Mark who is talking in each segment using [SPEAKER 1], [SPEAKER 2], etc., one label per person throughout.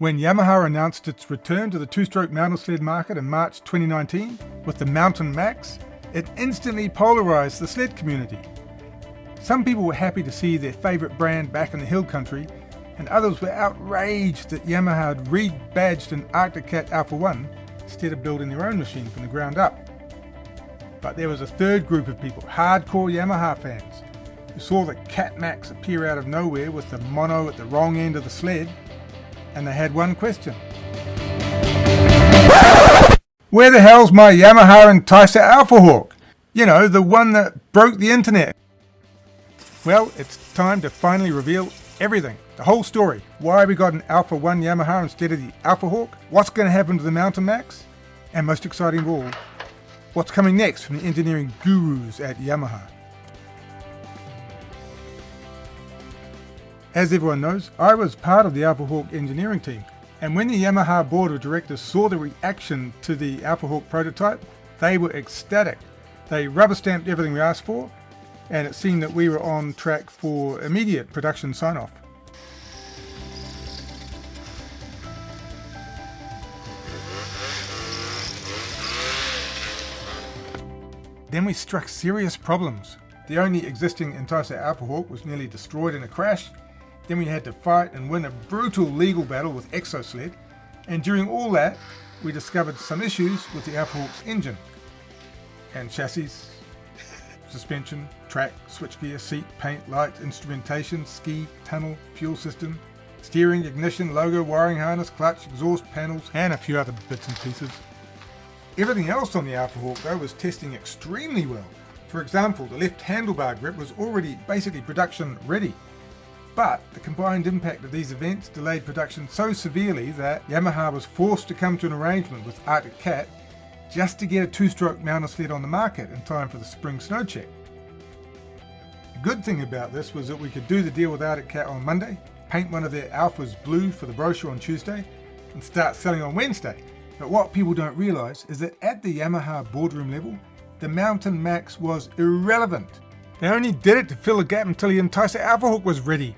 [SPEAKER 1] When Yamaha announced its return to the two-stroke mountain sled market in March 2019 with the Mountain Max, it instantly polarized the sled community. Some people were happy to see their favourite brand back in the hill country, and others were outraged that Yamaha had rebadged an Arctic Cat Alpha 1 instead of building their own machine from the ground up. But there was a third group of people, hardcore Yamaha fans, who saw the Cat Max appear out of nowhere with the mono at the wrong end of the sled, and they had one question. Where the hell's my Yamaha Enticer Alpha Hawk? You know, the one that broke the internet. Well, it's time to finally reveal everything. The whole story. Why we got an Alpha 1 Yamaha instead of the Alpha Hawk. What's going to happen to the Mountain Max. And most exciting of all, what's coming next from the engineering gurus at Yamaha. As everyone knows, I was part of the Alpha Hawk engineering team, and when the Yamaha board of directors saw the reaction to the Alpha Hawk prototype, they were ecstatic. They rubber stamped everything we asked for, and it seemed that we were on track for immediate production sign-off. Then we struck serious problems. The only existing Enticer Alpha Hawk was nearly destroyed in a crash. Then we had to fight and win a brutal legal battle with Exosled, and during all that we discovered some issues with the Alpha Hawk's engine and chassis, suspension, track, switchgear, seat, paint, lights, instrumentation, ski, tunnel, fuel system, steering, ignition, logo, wiring harness, clutch, exhaust panels, and a few other bits and pieces. Everything else on the Alpha Hawk though was testing extremely well. For example, the left handlebar grip was already basically production ready. But the combined impact of these events delayed production so severely that Yamaha was forced to come to an arrangement with Arctic Cat just to get a two-stroke mountain sled on the market in time for the spring snow check. The good thing about this was that we could do the deal with Arctic Cat on Monday, paint one of their Alphas blue for the brochure on Tuesday, and start selling on Wednesday. But what people don't realise is that at the Yamaha boardroom level, the Mountain Max was irrelevant. They only did it to fill a gap until the Enticer Alpha Hawk was ready.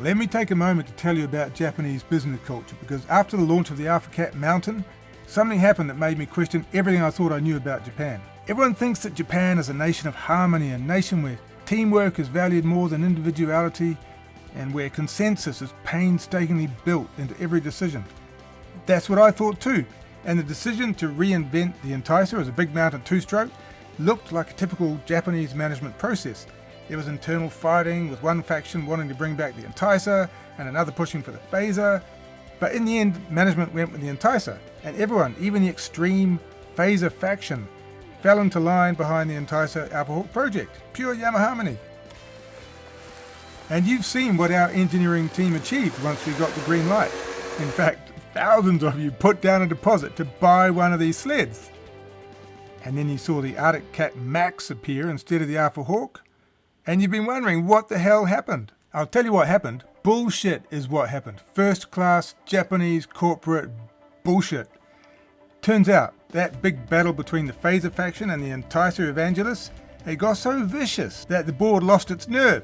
[SPEAKER 1] Let me take a moment to tell you about Japanese business culture, because after the launch of the Alpha Cat Mountain, something happened that made me question everything I thought I knew about Japan. Everyone thinks that Japan is a nation of harmony, a nation where teamwork is valued more than individuality, and where consensus is painstakingly built into every decision. That's what I thought too, and the decision to reinvent the Enticer as a big mountain two-stroke looked like a typical Japanese management process. There was internal fighting, with one faction wanting to bring back the Enticer and another pushing for the Phaser. But in the end, management went with the Enticer, and everyone, even the extreme Phaser faction, fell into line behind the Enticer Alpha Hawk project. Pure Yamaharmony. And you've seen what our engineering team achieved once we got the green light. In fact, thousands of you put down a deposit to buy one of these sleds. And then you saw the Arctic Cat Max appear instead of the Alpha Hawk. And you've been wondering what the hell happened. I'll tell you what happened. Bullshit is what happened. First class Japanese corporate bullshit. Turns out that big battle between the Phaser faction and the Enticer evangelists, it got so vicious that the board lost its nerve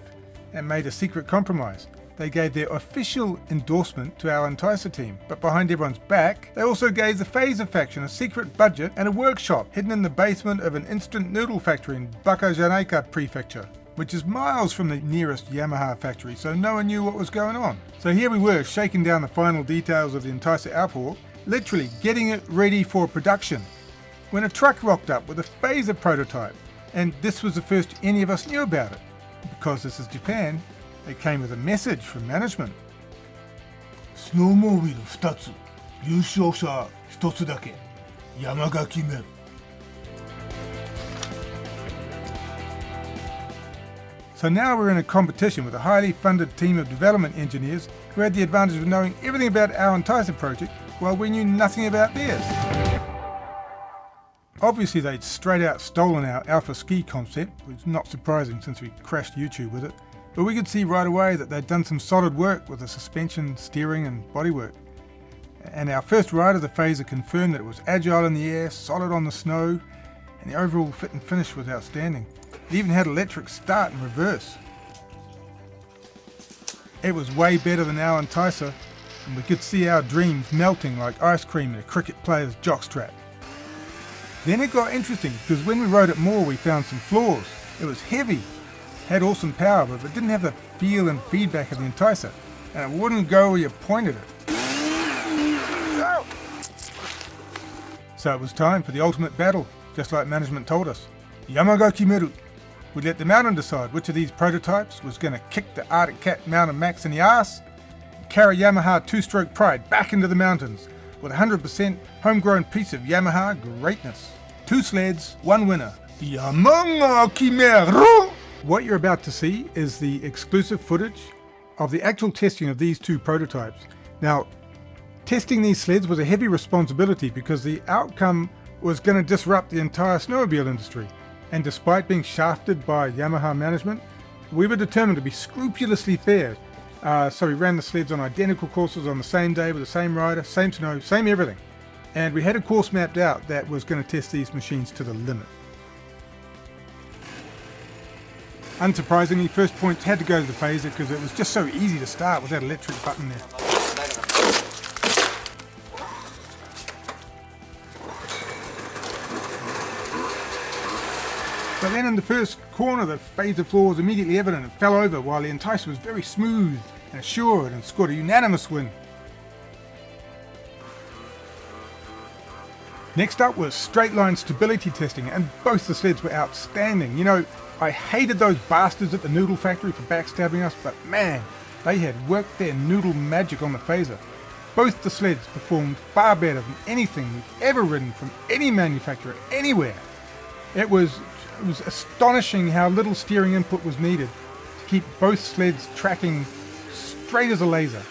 [SPEAKER 1] and made a secret compromise. They gave their official endorsement to our Enticer team, but behind everyone's back, they also gave the Phaser faction a secret budget and a workshop hidden in the basement of an instant noodle factory in Bakajaneka Prefecture, which is miles from the nearest Yamaha factory, so no one knew what was going on. So here we were, shaking down the final details of the Enticer Alpha Hawk, literally getting it ready for production, when a truck rocked up with a Phaser prototype, and this was the first any of us knew about it. Because this is Japan, it came with a message from management. Snowmobile 2つ、優勝者1つだけ、山が決める。So now we're in a competition with a highly funded team of development engineers who had the advantage of knowing everything about our Enticer project while we knew nothing about theirs. Obviously they'd straight out stolen our Alpha Ski concept, which is not surprising since we crashed YouTube with it, but we could see right away that they'd done some solid work with the suspension, steering and bodywork. And our first ride of the Phaser confirmed that it was agile in the air, solid on the snow, and the overall fit and finish was outstanding. It even had electric start and reverse. It was way better than our Enticer, and we could see our dreams melting like ice cream in a cricket player's jockstrap. Then it got interesting, because when we rode it more we found some flaws. It was heavy, had awesome power, but it didn't have the feel and feedback of the Enticer, and it wouldn't go where you pointed it. So it was time for the ultimate battle, just like management told us. Yamaga Kimeru. We let the mountain decide which of these prototypes was going to kick the Arctic Cat Mountain Max in the ass and carry Yamaha two-stroke pride back into the mountains with a 100% homegrown piece of Yamaha greatness. 2 sleds, 1 winner. Yamaha Kimeru! What you're about to see is the exclusive footage of the actual testing of these 2 prototypes. Now, testing these sleds was a heavy responsibility because the outcome was going to disrupt the entire snowmobile industry. And despite being shafted by Yamaha management, we were determined to be scrupulously fair. So we ran the sleds on identical courses on the same day with the same rider, same snow, same everything. And we had a course mapped out that was going to test these machines to the limit. Unsurprisingly, first points had to go to the Phaser because it was just so easy to start with that electric button there. But then in the first corner, the Phaser flaw was immediately evident and fell over, while the Enticer was very smooth and assured and scored a unanimous win. Next up was straight line stability testing, and both the sleds were outstanding. You know, I hated those bastards at the noodle factory for backstabbing us, but man, they had worked their noodle magic on the Phaser. Both the sleds performed far better than anything we've ever ridden from any manufacturer anywhere. It was astonishing how little steering input was needed to keep both sleds tracking straight as a laser.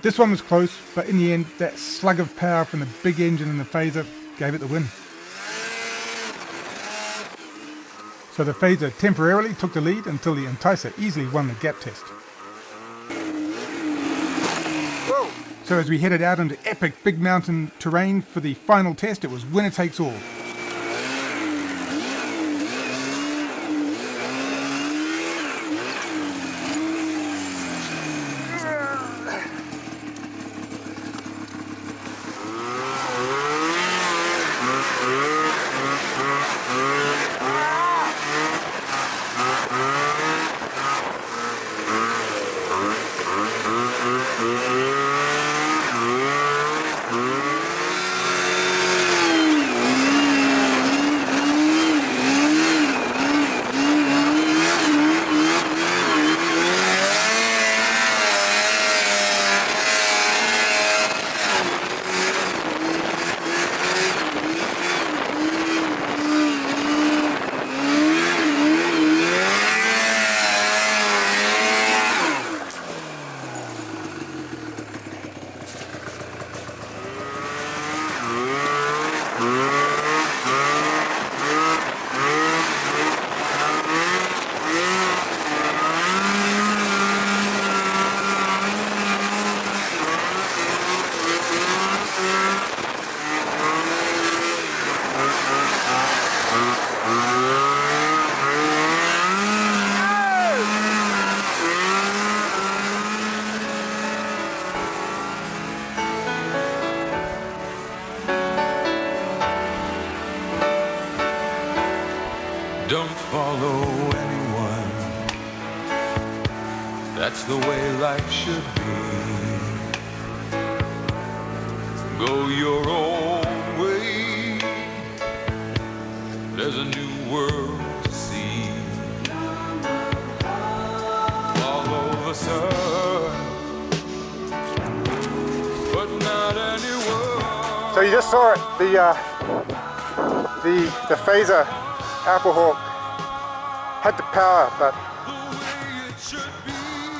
[SPEAKER 1] This one was close, but in the end, that slug of power from the big engine in the Phaser gave it the win. So the Phaser temporarily took the lead until the Enticer easily won the gap test. Whoa. So as we headed out into epic big mountain terrain for the final test, it was winner takes all.
[SPEAKER 2] Don't follow anyone. That's the way life should be. Go your own way. There's a new world to see. Follow the sun, but not anyone.
[SPEAKER 1] So you just saw it, the Phaser Applehawk had the power but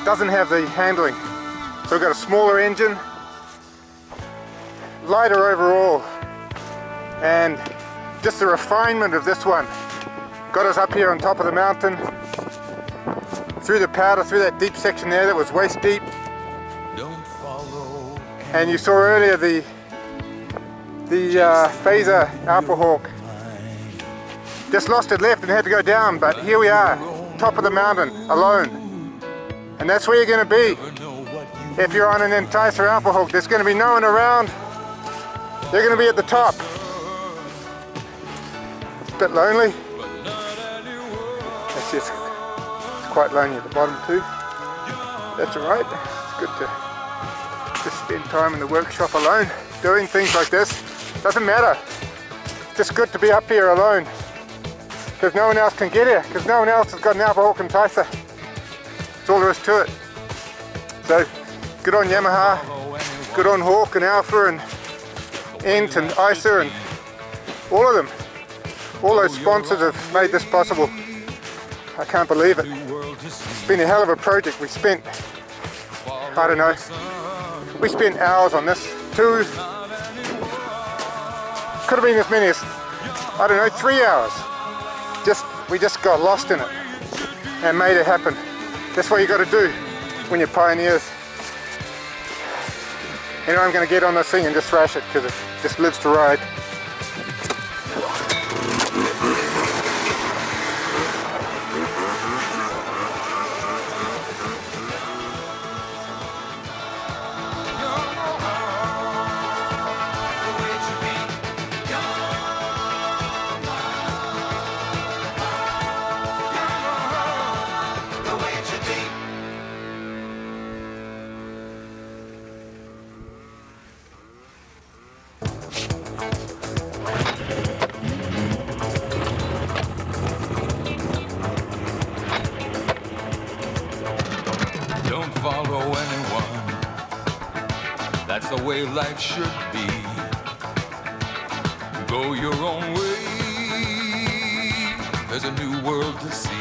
[SPEAKER 1] doesn't have the handling. So we've got a smaller engine, lighter overall, and just the refinement of this one got us up here on top of the mountain, through the powder, through that deep section there that was waist deep, And you saw earlier the phaser Alpha Hawk just lost it left and had to go down, but here we are, top of the mountain, alone. And that's where you're going to be if you're on an Enticer Alpha Hawk. There's going to be no one around. You're going to be at the top. It's a bit lonely. It's quite lonely at the bottom too. That's alright. It's good to just spend time in the workshop alone, doing things like this. Doesn't matter. It's just good to be up here alone, because no one else can get here, because no one else has got an Alpha Hawk Enticer. That's all there is to it. So, good on Yamaha, good on Hawk and Alpha and Ent and Icer and all of them. All those sponsors have made this possible. I can't believe it. It's been a hell of a project. We spent, I don't know, we spent hours on this. Could have been as many as, I don't know, 3 hours. We just got lost in it and made it happen. That's what you got to do when you're pioneers. You know, I'm going to get on this thing and just thrash it because it just lives to ride.
[SPEAKER 2] Follow anyone, that's the way life should be. Go your own way, there's a new world to see.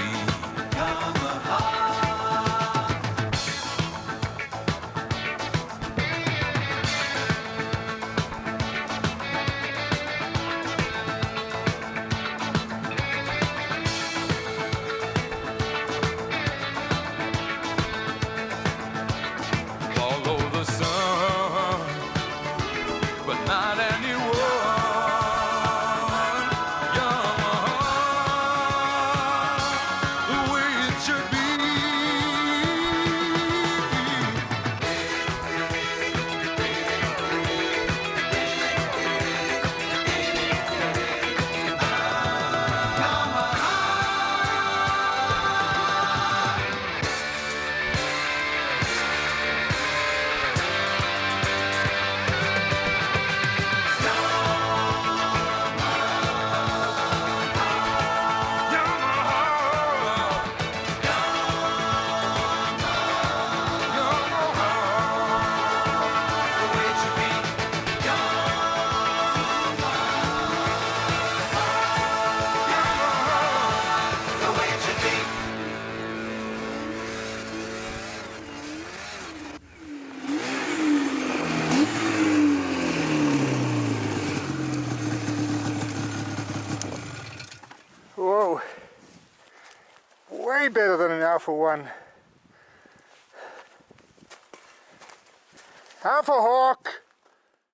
[SPEAKER 1] Whoa, way better than an Alpha 1. Alpha Hawk!